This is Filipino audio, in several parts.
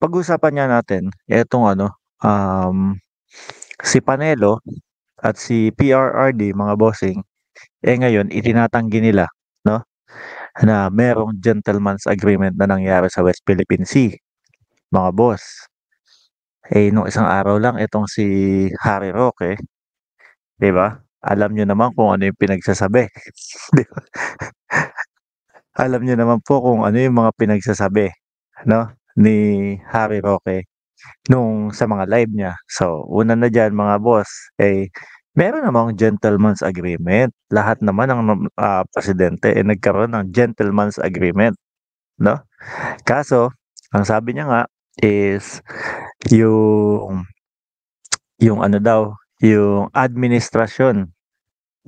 Pag-usapan nga natin etong si Panelo at si PRRD mga bossing, ngayon itinatanggi nila 'no, na merong gentleman's agreement na nangyari sa West Philippine Sea, mga boss. Nung isang araw lang itong si Harry Roque, 'di ba, alam niyo naman kung ano yung pinagsasabi, 'di ba? Alam niyo naman po kung ano yung mga pinagsasabi 'no, ni Harry Roque nung sa mga live niya. So, una na diyan mga boss, meron namang gentleman's agreement. Lahat naman ng presidente, nagkaroon ng gentleman's agreement, 'no? Kaso, ang sabi niya nga is yung yung ano daw, yung administrasyon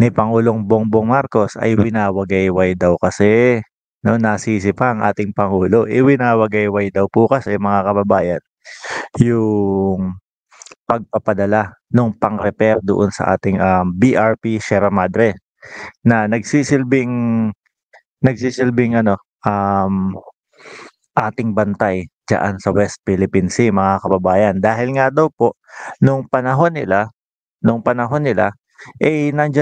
ni Pangulong Bongbong Marcos ay winawagayway daw kasi, 'no, nasisi pa ang ating pangulo. Winawagayway daw po kasi mga kababayan yung pagpapadala nung pang-repair doon sa ating, BRP Sierra Madre na nagsisilbing ating bantay diyaan sa West Philippine Sea mga kababayan. Dahil nga daw po nung panahon nila nandiyan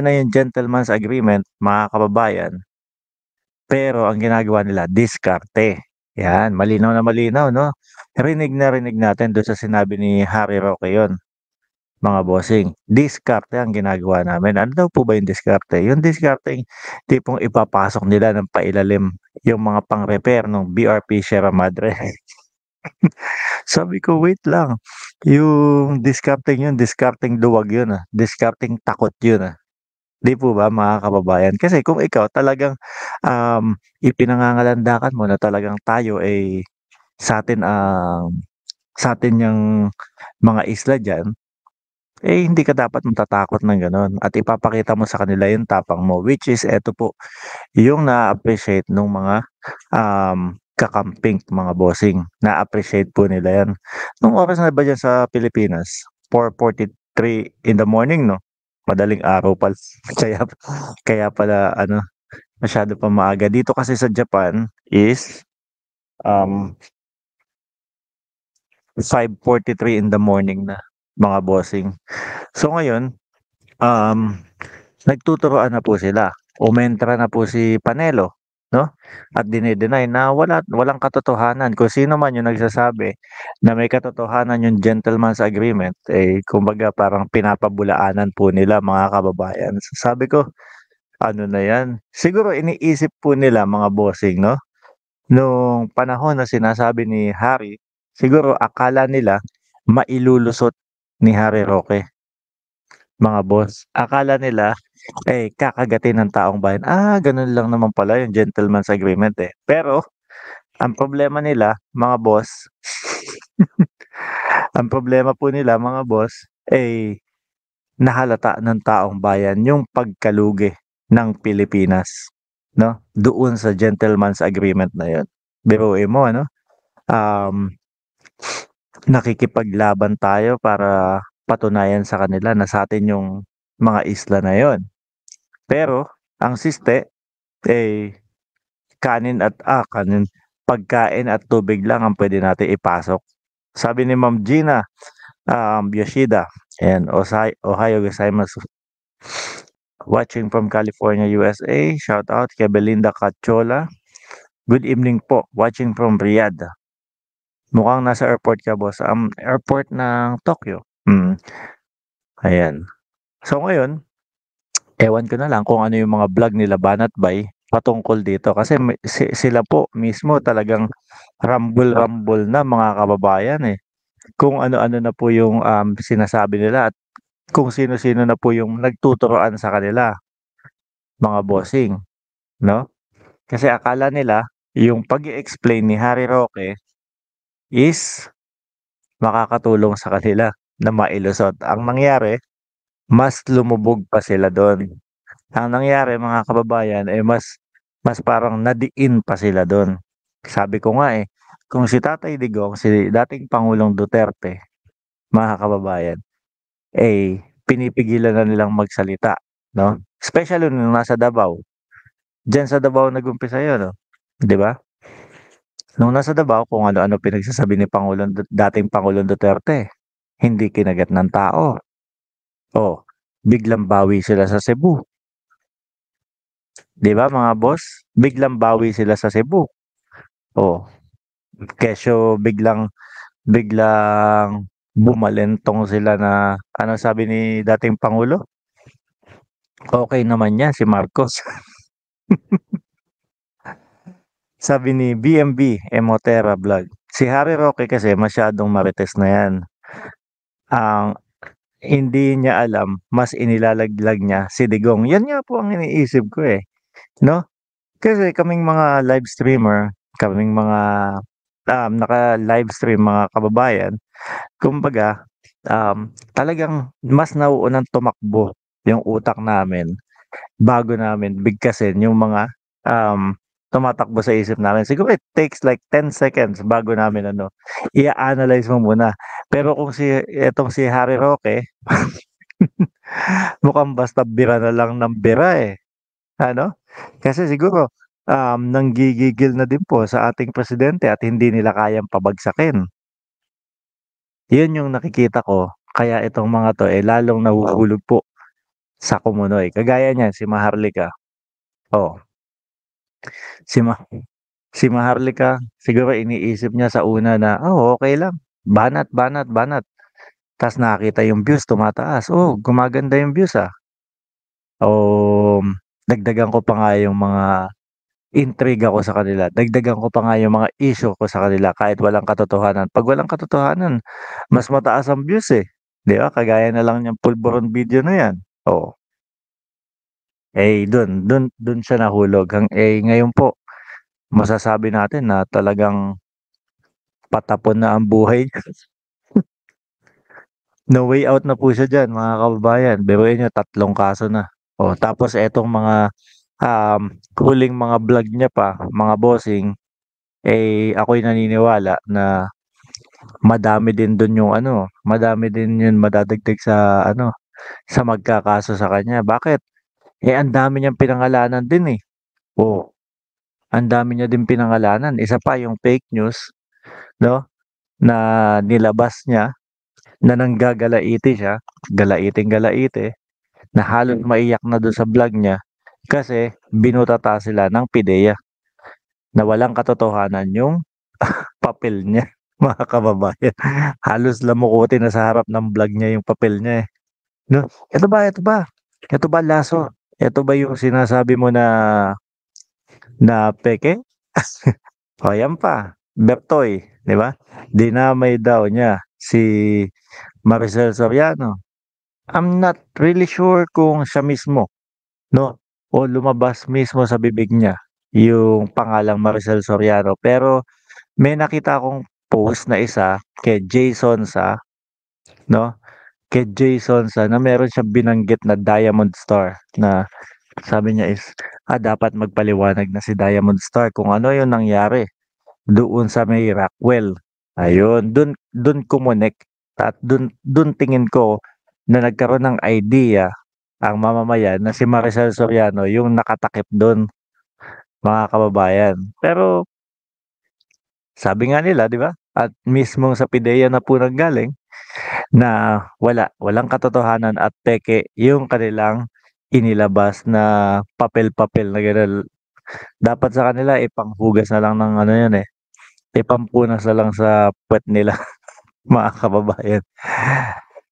na yung gentleman's agreement mga kababayan, pero ang ginagawa nila diskarte. 'Yan, malinaw na malinaw 'no? Rinig na rinig natin dun sa sinabi ni Harry Roque yon. Mga bossing, diskarte ang ginagawa namin. Ano daw po ba yung diskarte? Yung diskarteng tipong ipapasok nila ng pailalim yung mga pang-repair nung BRP Sierra Madre. Sabi ko, "Wait lang, yung diskarteng yun, diskarteng duwag yun, diskarteng takot yun." 'Di po ba mga kababayan? Kasi kung ikaw talagang, ipinangangalandakan mo na talagang tayo sa'tin yang mga isla diyan, hindi ka dapat matatakot ng gano'n at ipapakita mo sa kanila yung tapang mo, which is eto po, yung na-a-appreciate nung mga, kakamping, mga bossing. Na-appreciate po nila 'yan. Nung oras na ba diyan sa Pilipinas? 4:43 in the morning 'no? Madaling araw pala kaya kaya pala ano, masyado pang maaga. Dito kasi sa Japan is, um, 5:43 in the morning na, mga bossing. So ngayon, um, nagtuturuan na po sila. Umentra na po si Panelo, 'no, at dine-deny na walang katotohanan. Kung sino man yung nagsasabi na may katotohanan yung gentleman's agreement, kumbaga parang pinapabulaanan po nila mga kababayan. So sabi ko, ano na 'yan, siguro iniisip po nila mga bossing 'no, nung panahon na sinasabi ni Harry, siguro akala nila mailulusot ni Harry Roque, mga boss. Akala nila, kakagatin ng taong bayan, gano'n lang naman pala yung gentleman's agreement, Pero ang problema nila mga boss, ang problema po nila mga boss, nahalata ng taong bayan yung pagkalugi ng Pilipinas, 'no, doon sa gentleman's agreement na yun. Biruin mo ano, um, nakikipaglaban tayo para patunayan sa kanila na sa'tin yung mga isla na yon. Pero ang siste, eh, kanin, pagkain at tubig lang ang puwede nating ipasok. Sabi ni Ma'am Gina, Yoshida, ayan, Ohayo gozaimasu. Watching from California, USA. Shout out kay Belinda Cachola. Good evening po, watching from Riyadh. Mukhang nasa airport ka boss, airport ng Tokyo. Ayan. So ngayon, ewan ko na lang kung ano yung mga vlog nila Banat Bay patungkol dito kasi sila po mismo talagang rambol-rambol na mga kababayan, kung ano-ano na po yung, sinasabi nila at kung sino-sino na po yung nagtuturuan sa kanila, mga bossing, 'no? Kasi akala nila yung pag-e-explain ni Harry Roque is makakatulong sa kanila na mailusot. Ang nangyari, mas lumubog pa sila dun. Ang nangyari mga kababayan, mas mas parang nadiin pa sila dun. Sabi ko nga, kung si Tatay Digong, si dating Pangulong Duterte, mga kababayan, pinipigilan na nilang magsalita, 'no? Especially nung nasa Davao. Diyan sa Davao nag-umpisa yun, 'no, 'di ba? Nung nasa Davao kung ano-ano pinagsasabi ni dating Pangulong Duterte, hindi kinagat ng tao. Oh, biglang bawi sila sa Cebu, 'di ba mga boss? Biglang bawi sila sa Cebu. Oh, kesyo biglang bumalentong sila na ano sabi ni dating Pangulo? Okey naman 'yan si Marcos. Sabi ni BMB Emotera Vlog. Si Harry Roque kasi masyadong marites na 'yan. Ang hindi niya alam mas inilalaglag niya si Digong. 'Yan nga po ang iniisip ko, eh, 'no? Kasi kaming mga live streamer, kaming mga, naka-livestream mga kababayan, kumbaga, talagang mas nauunang tumakbo yung utak namin bago namin bigkasin yung mga, tumatakbo sa isip namin. Siguro it takes like 10 seconds bago namin ano, i-a-analyze mo muna. Pero kung etong si Harry Roque, mukhang basta bira na lang ng bira, eh, ano? Kasi siguro, nanggigigil na din po sa ating presidente at hindi nila kayang pabagsakin. 'Yun yung nakikita ko, kaya itong mga 'to, eh, lalong nahuhulog po sa Kumunoy. Kagaya niyan si Maharlika, oh, si Ma si Maharlika siguro iniisip niya sa una na, "Oh, okey lang, banat, banat, banat." Ta's nakakita yung views tumataas, "Oh, gumaganda yung views, ah." Dagdagan ko pa nga yung mga intriga ko sa kanila, dagdagan ko pa nga yung mga issue ko sa kanila kahit walang katotohanan. 'Pag walang katotohanan, mas mataas ang views, eh, 'di ba? Kagaya na lang niyang pulburon video na 'yan, oh. Eh, dun siya nahulog ngayon po masasabi natin na talagang patapon na ang buhay niya. No way out na po siya diyan mga kababayan. Biruin niyo 3 kaso na. Oh, tapos etong mga, huling mga vlog niya pa, mga bossing, eh, ako'y naniniwala na madami din dun yung ano, madami din yun madadagdag sa ano, sa magkakaso sa kanya. Bakit? Eh, ang dami niyang pinangalanan din, eh. Oh, ang dami niya din pinangalanan. Isa pa yung fake news 'no, na nilabas niya na nanggagalaiti siya, galaiting-galaite, na halos maiyak na dun sa vlog niya kasi binutata sila ng PIDEA na walang katotohanan yung papel niya, mga kababayan. Halos lamukutin na sa harap ng vlog niya yung papel niya, eh, 'no? Eto ba Lasso, eto ba yung sinasabi mo na na peke? O yan pa, Bertoy, 'di ba? Dinamay daw niya si Maricel Soriano. I'm not really sure kung siya mismo, 'no, o lumabas mismo sa bibig niya yung pangalang Maricel Soriano. Pero may nakita akong post na isa kay Jason Sa, 'no, kay Jason Sa na meron siyang binanggit na Diamond Star na sabi niya is, dapat magpaliwanag na si Diamond Star kung ano yung nangyari doon sa may Rockwell. Ayun, dun kumonek at dun tingin ko na nagkaroon ng idea ang mamamayan na si Maricel Soriano yung nakatakip dun, mga kababayan. Pero sabi nga nila 'di ba, at mismong sa PIDEA na po nanggaling na walang katotohanan at peke yung kanilang inilabas na papel-papel na gano'n. Dapat sa kanila ipanghugas na lang ng ano 'yun, eh, ipampunas na lang sa puwet nila mga kababayan.